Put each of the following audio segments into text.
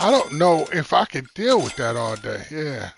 I don't know if I can deal with that all day. Yeah.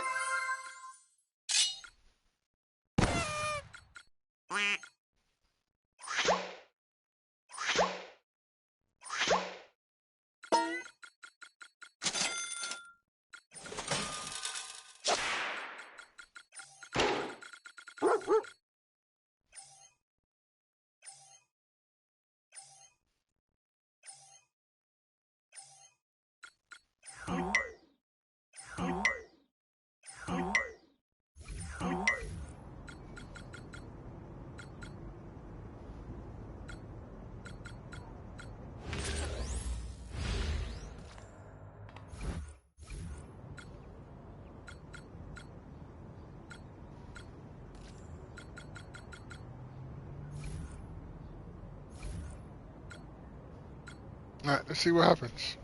All right, let's see what happens.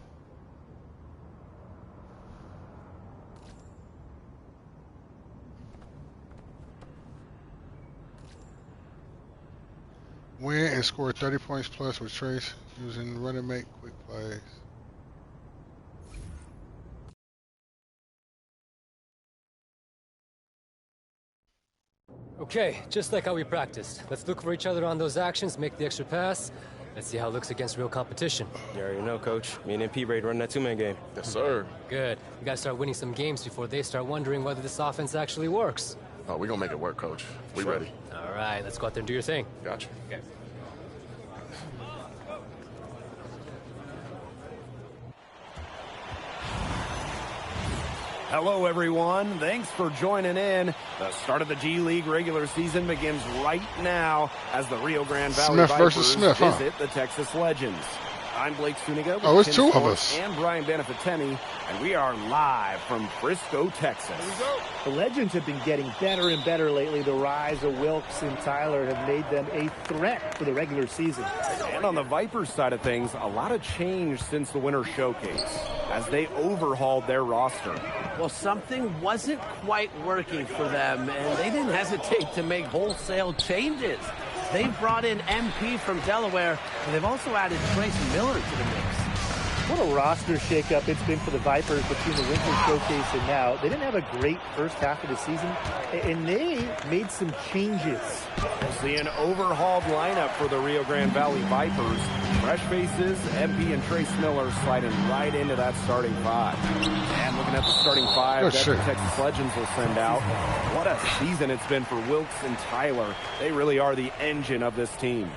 Win and score 30 points plus with Trace using run and make quick plays. Okay, just like how we practiced. Let's look for each other on those actions, make the extra pass. Let's see how it looks against real competition. You already know, Coach. Me and MP ready to run that two-man game. Yes, sir. Good. We gotta start winning some games before they start wondering whether this offense actually works. Oh, we're going to make it work, Coach. We ready. All right, let's go out there and do your thing. Gotcha. Okay. Hello, everyone. Thanks for joining in. The start of the G League regular season begins right now as the Rio Grande Valley Smith Vipers versus Smith, huh? visit the Texas Legends. I'm Blake Suniga with Oh, it's Tim two of Stork us. and Brian Benefitemi, and we are live from Frisco, Texas. The Legends have been getting better and better lately. The rise of Wilkes and Tyler have made them a threat for the regular season. And on the Vipers side of things, a lot of change since the Winter Showcase as they overhauled their roster. Well, something wasn't quite working for them, and they didn't hesitate to make wholesale changes. They've brought in MP from Delaware, and they've also added Trace Miller to the mix. What a roster shakeup it's been for the Vipers between the Winter Showcase and now. They didn't have a great first half of the season, and they made some changes. We'll see an overhauled lineup for the Rio Grande Valley Vipers. Fresh faces, MP and Trace Miller sliding right into that starting five. And looking at the starting five Good that shit. the Texas Legends will send out. What a season it's been for Wilkes and Tyler. They really are the engine of this team.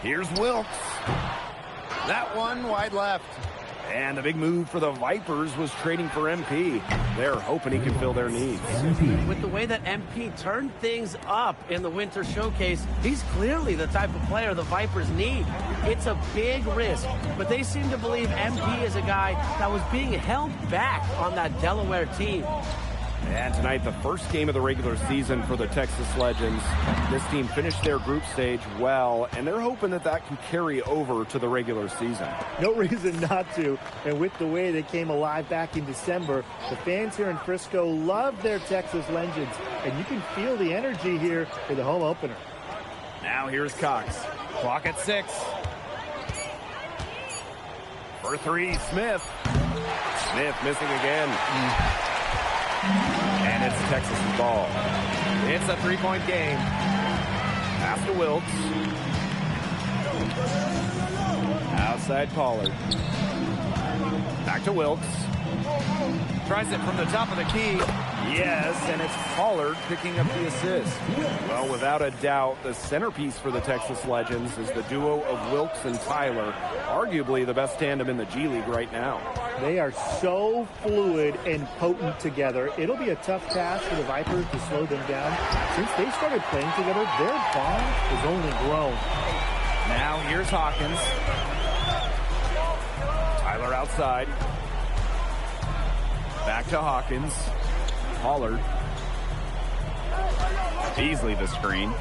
Here's Wilkes. That one wide left. And the big move for the Vipers was trading for MP. They're hoping he can fill their needs. With the way that MP turned things up in the Winter Showcase, he's clearly the type of player the Vipers need. It's a big risk, but they seem to believe MP is a guy that was being held back on that Delaware team. And tonight, the first game of the regular season for the Texas Legends. This team finished their group stage well, and they're hoping that that can carry over to the regular season. No reason not to. And with the way they came alive back in December, the fans here in Frisco love their Texas Legends. And you can feel the energy here for the home opener. Now here's Cox. Clock at 6. For 3, Smith. Smith missing again. And it's Texas' ball. It's a three-point game. Pass to Wilkes. Outside Pollard. Back to Wilkes. Tries it from the top of the key. Yes, and it's Pollard picking up the assist. Well, without a doubt, the centerpiece for the Texas Legends is the duo of Wilkes and Tyler, arguably the best tandem in the G League right now. They are so fluid and potent together. It'll be a tough task for the Vipers to slow them down. Since they started playing together, their bond has only grown. Now here's Hawkins. Tyler outside. Back to Hawkins. Pollard. Beasley the screen.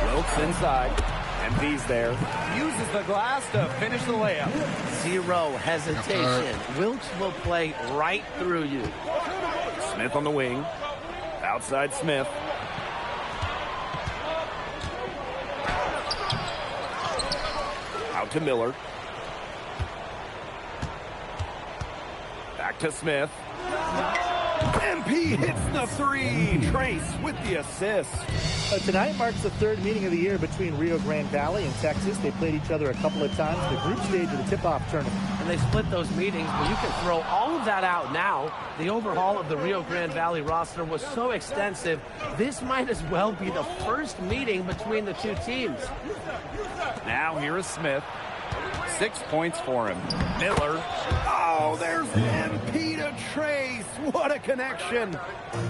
Wilkes inside. MP's there. Uses the glass to finish the layup. Zero hesitation. Wilkes will play right through you. Smith on the wing. Outside Smith. to Miller. Back to Smith. MP hits the three. Trace with the assist. Tonight marks the third meeting of the year between Rio Grande Valley and Texas. They played each other a couple of times in the group stage of the tip-off tournament. And they split those meetings, but you can throw all of that out now. The overhaul of the Rio Grande Valley roster was so extensive, this might as well be the first meeting between the two teams. Now here is Smith. 6 points for him. Miller. Oh, there's MP to Trace. What a connection.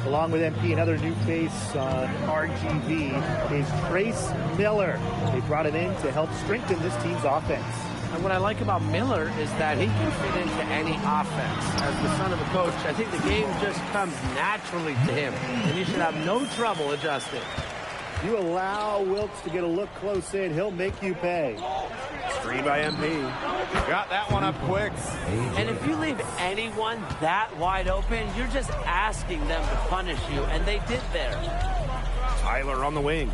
Along with MP, another new face on RGV is Trace Miller. They brought him in to help strengthen this team's offense. And what I like about Miller is that he can fit into any offense. As the son of a coach, I think the game just comes naturally to him, and he should have no trouble adjusting. You allow Wilkes to get a look close in, he'll make you pay. Screen by MP. Got that one up quick. And if you leave anyone that wide open, you're just asking them to punish you, and they did there. Tyler on the wing.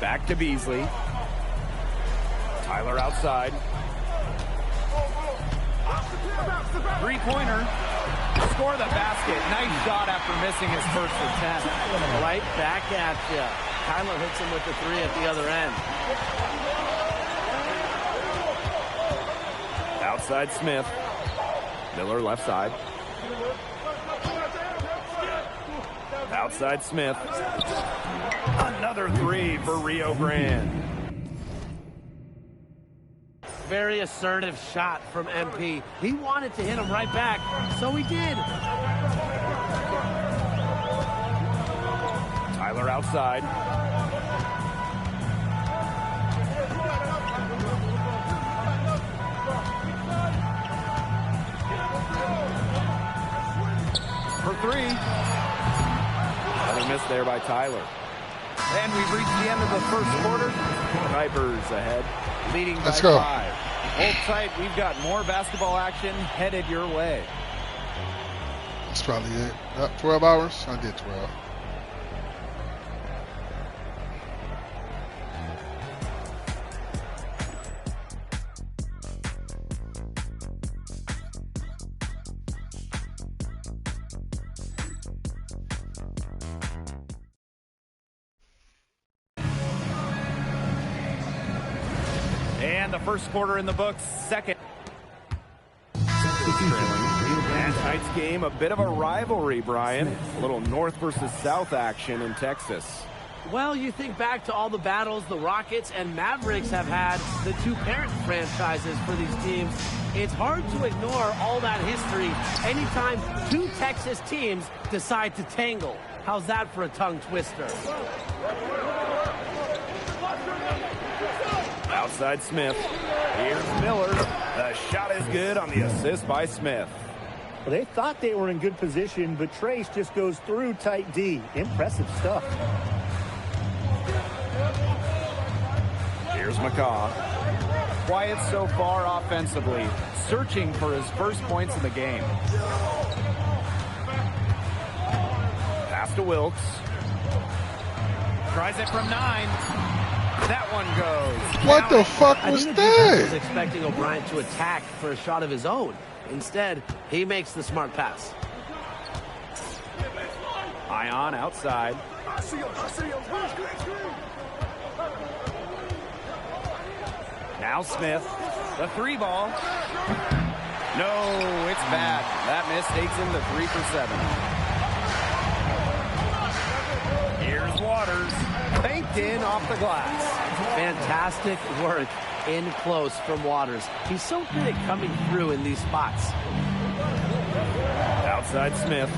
Back to Beasley. Tyler outside. Three-pointer. Score the basket. Nice shot after missing his first attempt. Right back at you. Tyler hits him with the three at the other end. Outside Smith. Miller left side. Outside Smith. Another three for Rio Grande. Very assertive shot from MP. He wanted to hit him right back, so he did. Tyler outside. For three. Another miss there by Tyler. And we've reached the end of the first quarter. Vipers ahead, leading by 5. Hold tight. We've got more basketball action headed your way. That's probably it. 12 hours? I did 12. And the first quarter in the books, second. And tonight's game, a bit of a rivalry, Brian. A little north versus south action in Texas. Well, you think back to all the battles the Rockets and Mavericks have had, the two parent franchises for these teams. It's hard to ignore all that history anytime two Texas teams decide to tangle. How's that for a tongue twister? Outside Smith. Here's Miller. The shot is good on the assist by Smith. Well, they thought they were in good position, but Trace just goes through tight D. Impressive stuff. Here's McCaw. Quiet so far offensively, searching for his first points in the game. Pass to Wilkes. Tries it from 9. That one goes. What the fuck was I think the defense was that? expecting O'Brien to attack for a shot of his own. Instead, he makes the smart pass. Ion outside. Now Smith. The three ball. No, it's bad. That miss takes him to 3 for 7. Here's Waters. Banked in off the glass. Fantastic work in close from Waters. He's so good at coming through in these spots. Outside Smith.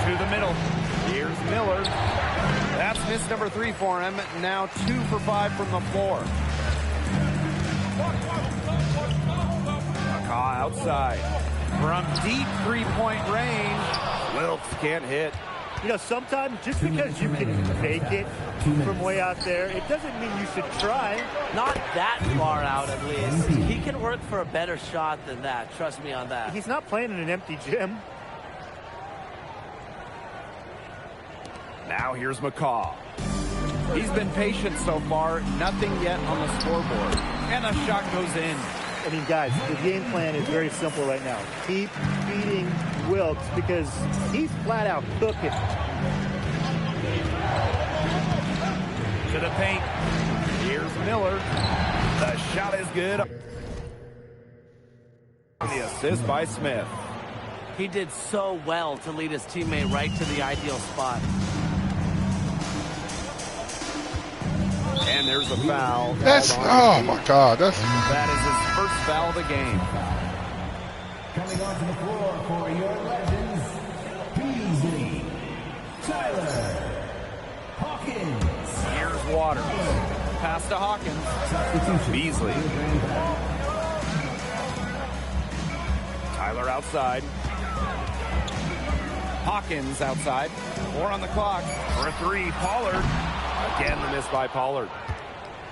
To the middle. Here's Miller. That's miss number 3 for him. Now 2 for 5 from the floor. McCaw outside. From deep three-point range, Wilkes can't hit. You know, sometimes just because you can fake it from way out there, it doesn't mean you should try. Not that far out, at least. He can work for a better shot than that. Trust me on that. He's not playing in an empty gym. Now here's McCaw. He's been patient so far. Nothing yet on the scoreboard. And the shot goes in. I mean, guys, the game plan is very simple right now. Keep feeding Wilkes because he's flat out cooking. To the paint. Here's Miller. The shot is good. The assist by Smith. He did so well to lead his teammate right to the ideal spot. And there's a foul. That's, oh my God, that's. That is his first foul of the game. Coming onto the floor for your legends, Beasley, Tyler, Hawkins. Here's Waters. Pass to Hawkins. Beasley. Tyler outside. Hawkins outside. 4 on the clock. For a 3, Pollard. Again, the miss by Pollard.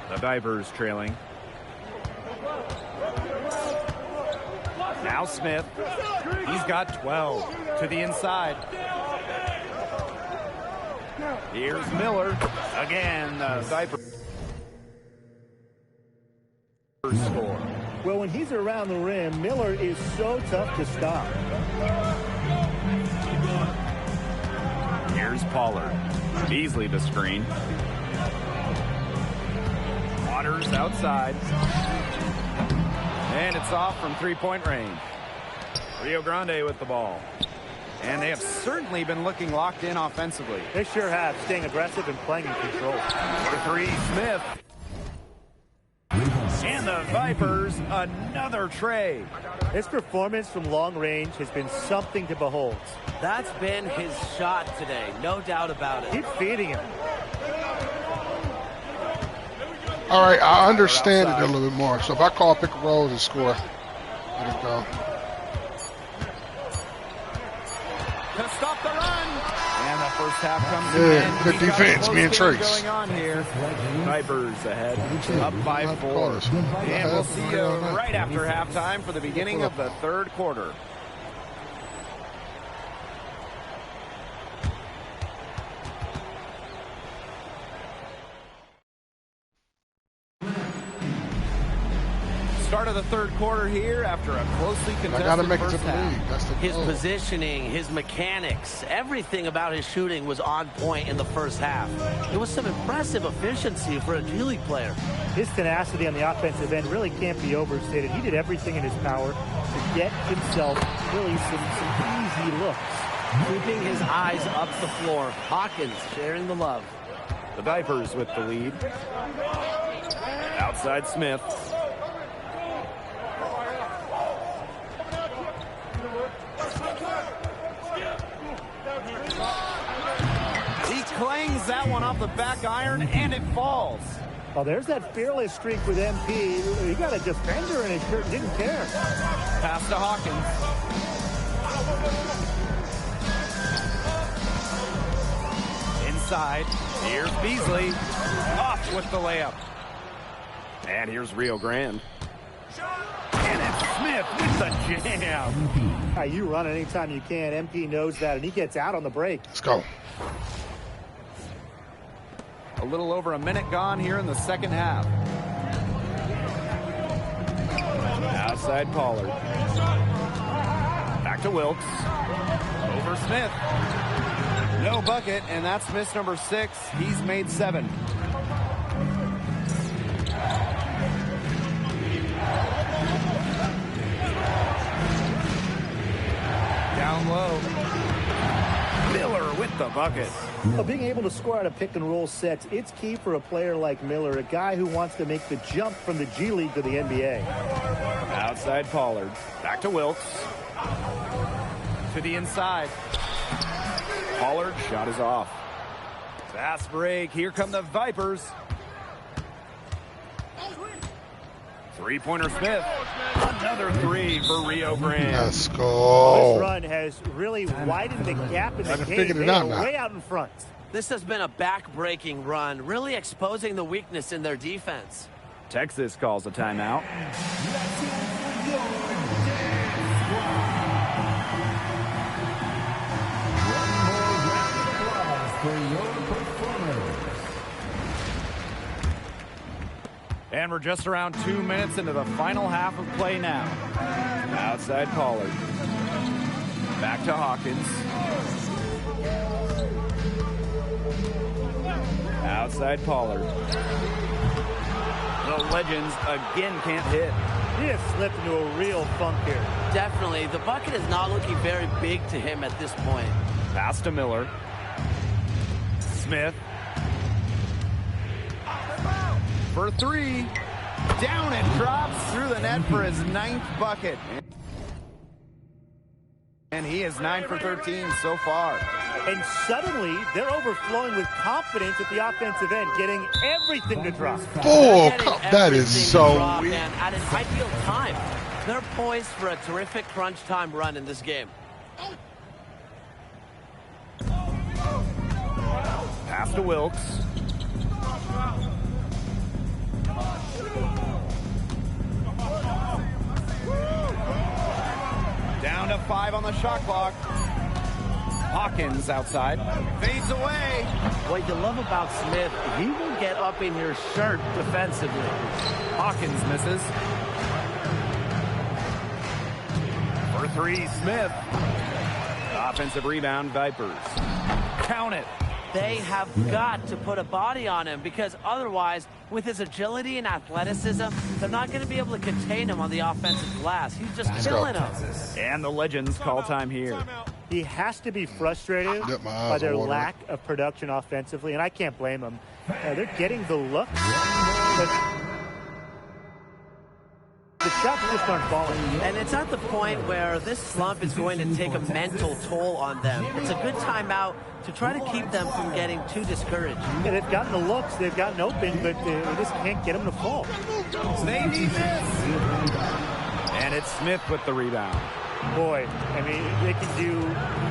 The Vipers trailing. Now Smith. He's got 12 to the inside. Here's Miller. Again, the Vipers score. Well, when he's around the rim, Miller is so tough to stop. Here's Pollard. Beasley the screen. Waters outside. And it's off from 3-point range. Rio Grande with the ball. And they have certainly been looking locked in offensively. They sure have, staying aggressive and playing in control. For 3, Smith. And the Vipers, another tray. His performance from long range has been something to behold. That's been his shot today, no doubt about it. Keep feeding him. All right, I understand it a little bit more. So if I call pick and rolls and score, let it go. To stop the run. And the first half comes Yeah, good defense, me and Trace. Going on here. Vipers ahead, up by 4. And we'll see you right after halftime for the beginning of the third quarter. Start of the third quarter here after a closely contested I gotta make it to first the half. league. That's the His goal. positioning, his mechanics, everything about his shooting was on point in the first half. It was some impressive efficiency for a G League player. His tenacity on the offensive end really can't be overstated. He did everything in his power to get himself really some easy looks. Keeping his eyes up the floor. Hawkins sharing the love. The Vipers with the lead. Outside Smith. He clangs that one off the back iron, and it falls. Oh, there's that fearless streak with MP. He got a defender in his shirt and didn't care. Pass to Hawkins. Inside. Here's Beasley. Off with the layup. And here's Rio Grande. And it's Smith with the jam. You run anytime you can. MP knows that, and he gets out on the break. Let's go. A little over a minute gone here in the second half. Outside Pollard. Back to Wilkes. Over Smith. No bucket, and that's miss number 6. He's made 7. Down low. Miller with the bucket. Well, being able to score out of pick and roll sets, it's key for a player like Miller, a guy who wants to make the jump from the G League to the NBA. Outside Pollard. Back to Wilkes. To the inside. Pollard shot is off. Fast break. Here come the Vipers. Three-pointer Smith. Another 3 for Rio Grande. Let's go. This run has really widened the gap in the game. figured it They out are now. way out in front. This has been a back-breaking run, really exposing the weakness in their defense. Texas calls a timeout. For your And we're just around 2 minutes into the final half of play now. Outside Pollard. Back to Hawkins. Outside Pollard. The Legends again can't hit. He has slipped into a real funk here. Definitely. The bucket is not looking very big to him at this point. Pass to Miller. Smith. For three. Down and drops through the net for his 9th bucket. And he is 9 for 13 so far. And suddenly, they're overflowing with confidence at the offensive end, getting everything to drop. Oh, that is so weird. And at an ideal time. They're poised for a terrific crunch time run in this game. Pass to Wilkes. Down to 5 on the shot clock. Hawkins outside. Fades away. What you love about Smith, he will get up in your shirt defensively. Hawkins misses. For three, Smith. Offensive rebound, Vipers. Count it. They have got to put a body on him because otherwise, with his agility and athleticism, they're not going to be able to contain him on the offensive glass. He's just killing them. And the Legends call time here. He has to be frustrated by their lack of production offensively, and I can't blame him. They're getting the look, but the shots just aren't falling. And it's at the point where this slump is going to take a mental toll on them. It's a good timeout to try to keep them from getting too discouraged. Yeah, they've gotten the looks, they've gotten open, but they just can't get them to fall. They need this. And it's Smith with the rebound. Boy, I mean, they can do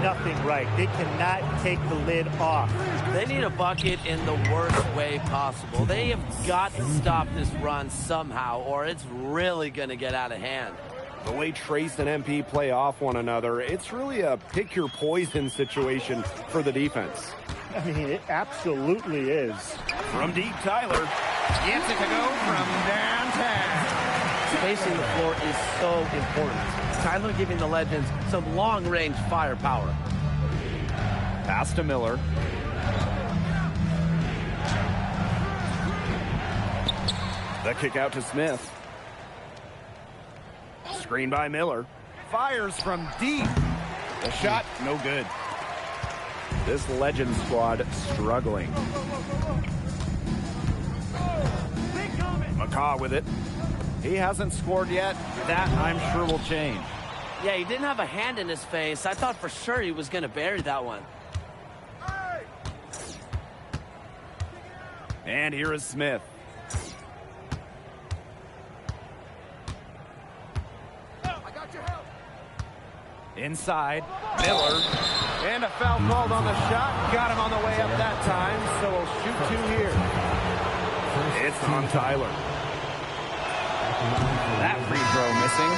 nothing right. They cannot take the lid off. They need a bucket in the worst way possible. They have got to stop this run somehow, or it's really going to get out of hand. The way Trace and MP play off one another, it's really a pick-your-poison situation for the defense. I mean, it absolutely is. From deep, Tyler gets it to go from downtown. Spacing the floor is so important. Tyler giving the Legends some long-range firepower. Pass to Miller. The kick out to Smith. Screen by Miller. Fires from deep. The shot, no good. This Legend squad struggling. McCaw with it. He hasn't scored yet. That, I'm sure, will change. Yeah, he didn't have a hand in his face. I thought for sure he was going to bury that one. And here is Smith. Inside, Miller. And a foul called on the shot. Got him on the way up that time, so we'll shoot two here. It's on Tyler. That free throw missing.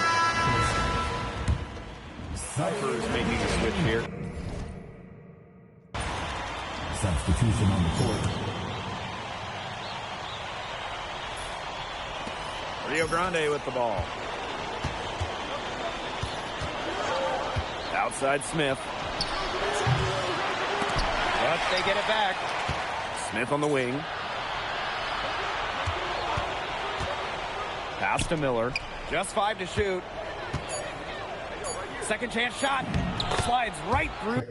Vipers making a switch here. Substitution on the court. Rio Grande with the ball. Outside Smith. But they get it back. Smith on the wing. Pass to Miller. Just 5 to shoot. Second chance shot. Slides right through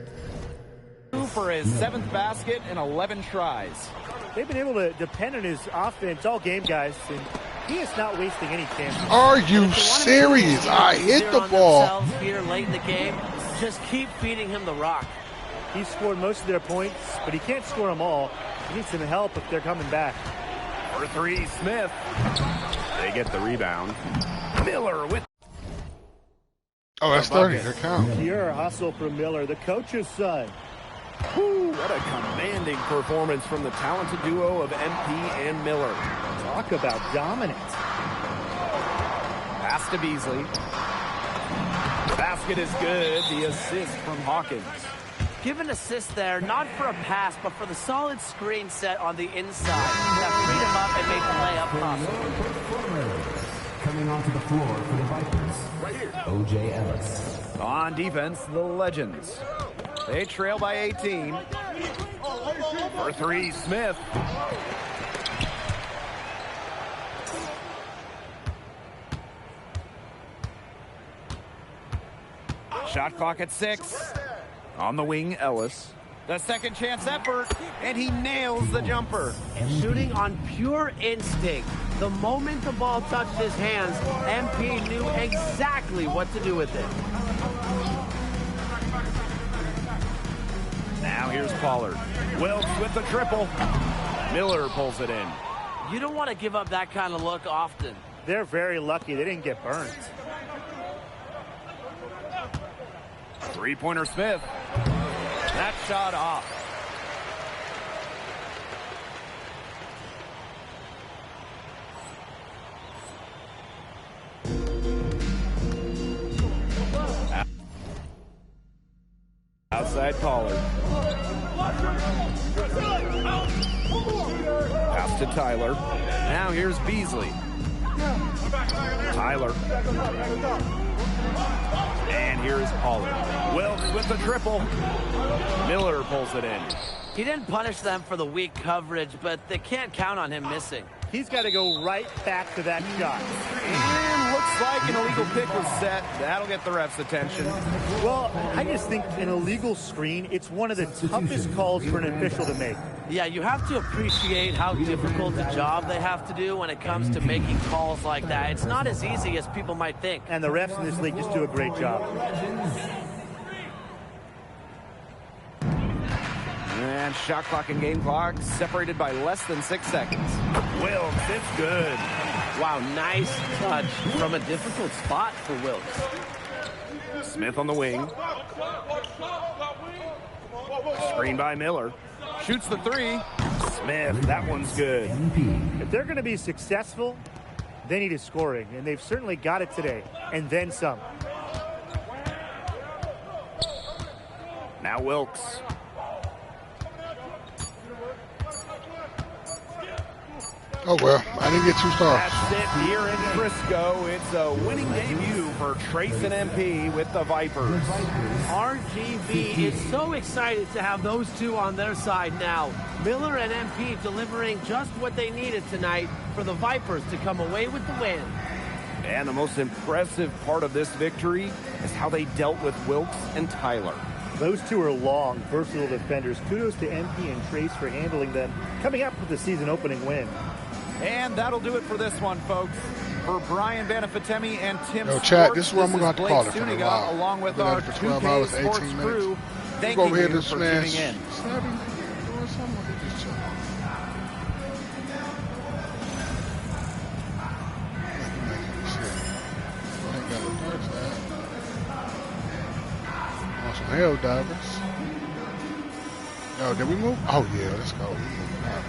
for his 7th basket in 11 tries. They've been able to depend on his offense all game, guys, and he is not wasting any chances. Are you serious? I hit the ball. Here late in the game, just keep feeding him the rock. He scored most of their points, but he can't score them all. He needs some help if they're coming back. For three, Smith. They get the rebound. Miller with. Oh, that's 30. That counts. Pure hustle from Miller, the coach's son. Whew, what a commanding performance from the talented duo of MP and Miller. Talk about dominant. Pass to Beasley. The basket is good. The assist from Hawkins. Give an assist there, not for a pass, but for the solid screen set on the inside that freed him up and made the layup possible. Coming onto the floor for the Vipers, O.J. Ellis. On defense, the Legends. They trail by 18. For three, Smith. Shot clock at 6. On the wing, Ellis. The second chance effort, and he nails the jumper. Shooting on pure instinct. The moment the ball touched his hands, MP knew exactly what to do with it. Now here's Pollard. Wilkes with the triple. Miller pulls it in. You don't want to give up that kind of look often. They're very lucky they didn't get burned. Three-pointer Smith. That shot off. Outside Pollard. Pass to Tyler. Now here's Beasley. Tyler. And here's Pollard. Wilkes with the triple. Miller pulls it in. He didn't punish them for the weak coverage, but they can't count on him missing. He's got to go right back to that shot. And looks like an illegal pick was set. That'll get the ref's attention. Well, I just think an illegal screen, it's one of the toughest calls for an official to make. Yeah, you have to appreciate how difficult a job they have to do when it comes to making calls like that. It's not as easy as people might think. And the refs in this league just do a great job. And shot clock and game clock separated by less than 6 seconds. Wilkes, it's good. Wow, nice touch from a difficult spot for Wilkes. Smith on the wing. Screen by Miller. Shoots the three. Smith, that one's good. If they're going to be successful, they need a scoring, and they've certainly got it today, and then some. Now Wilkes. Oh, well, I didn't get 2 stars. That's it here in Frisco. It's a winning debut for Trace and MP with the Vipers. RGV is so excited to have those two on their side now. Miller and MP delivering just what they needed tonight for the Vipers to come away with the win. And the most impressive part of this victory is how they dealt with Wilkes and Tyler. Those two are long, versatile defenders. Kudos to MP and Trace for handling them, coming up with the season opening win. And that'll do it for this one, folks. For Brian Banafitemi and Tim Yo, Sports, chat, this is where I'm going to have to Blake call it for a Zuniga, while. along with Been our at it for 12 2K hours, Sports 18 crew. minutes. Thank Go over here, you this for man tuning in. snapping, doing something. Look at this chick. I ain't got no dark side. Want some hell divers. Oh, did we move? Oh, yeah, let's go. We moving out.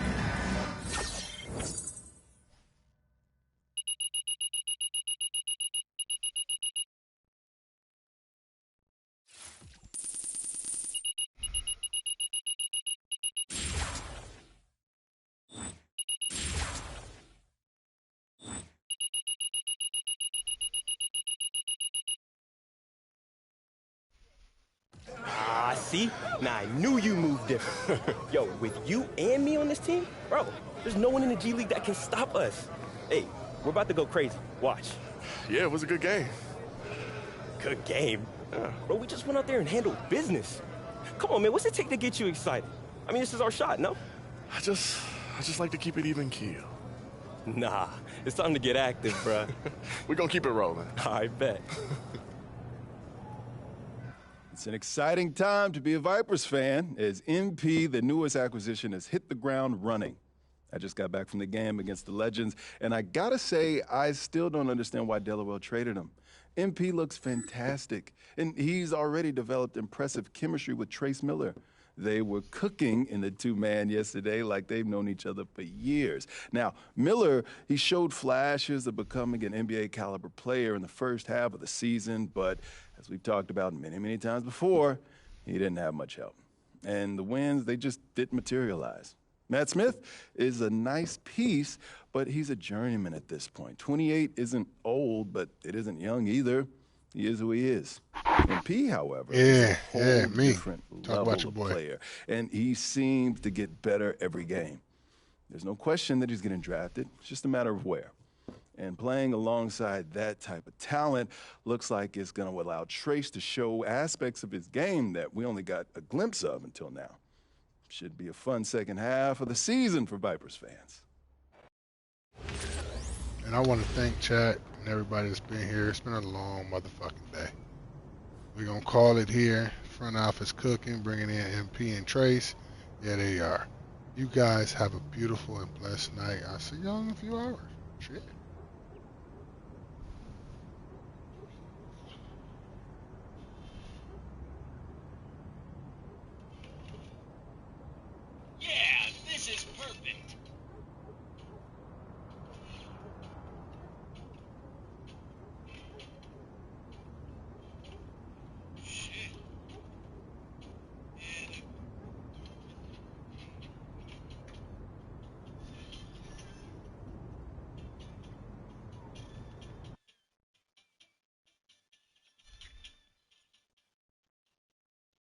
See? Now I knew you moved different. Yo, with you and me on this team, bro, there's no one in the G League that can stop us. Hey, we're about to go crazy. Watch. Yeah, it was a good game. Good game. Bro, we just went out there and handled business. Come on, man, what's it take to get you excited? I mean, this is our shot, no? I just like to keep it even keel. Nah, it's time to get active, bruh. We're going to keep it rolling. I bet. It's an exciting time to be a Vipers fan as MP, the newest acquisition, has hit the ground running. I just got back from the game against the Legends, and I gotta say, I still don't understand why Delaware traded him. MP looks fantastic, and he's already developed impressive chemistry with Trace Miller. They were cooking in the two-man yesterday like they've known each other for years. Now, Miller, he showed flashes of becoming an NBA-caliber player in the first half of the season, but as we've talked about many, many times before, he didn't have much help. And the wins, they just didn't materialize. Matt Smith is a nice piece, but he's a journeyman at this point. 28 isn't old, but it isn't young either. He is who he is. MP, however, is a whole different level of player, and he seems to get better every game. There's no question that he's getting drafted. It's just a matter of where. And playing alongside that type of talent looks like it's going to allow Trayce to show aspects of his game that we only got a glimpse of until now. Should be a fun second half of the season for Vipers fans. And I want to thank chat and everybody that's been here. It's been a long motherfucking day. We're going to call it here. Front office cooking, bringing in MP and Trayce. Yeah, they are. You guys have a beautiful and blessed night. I'll see y'all in a few hours. Shit.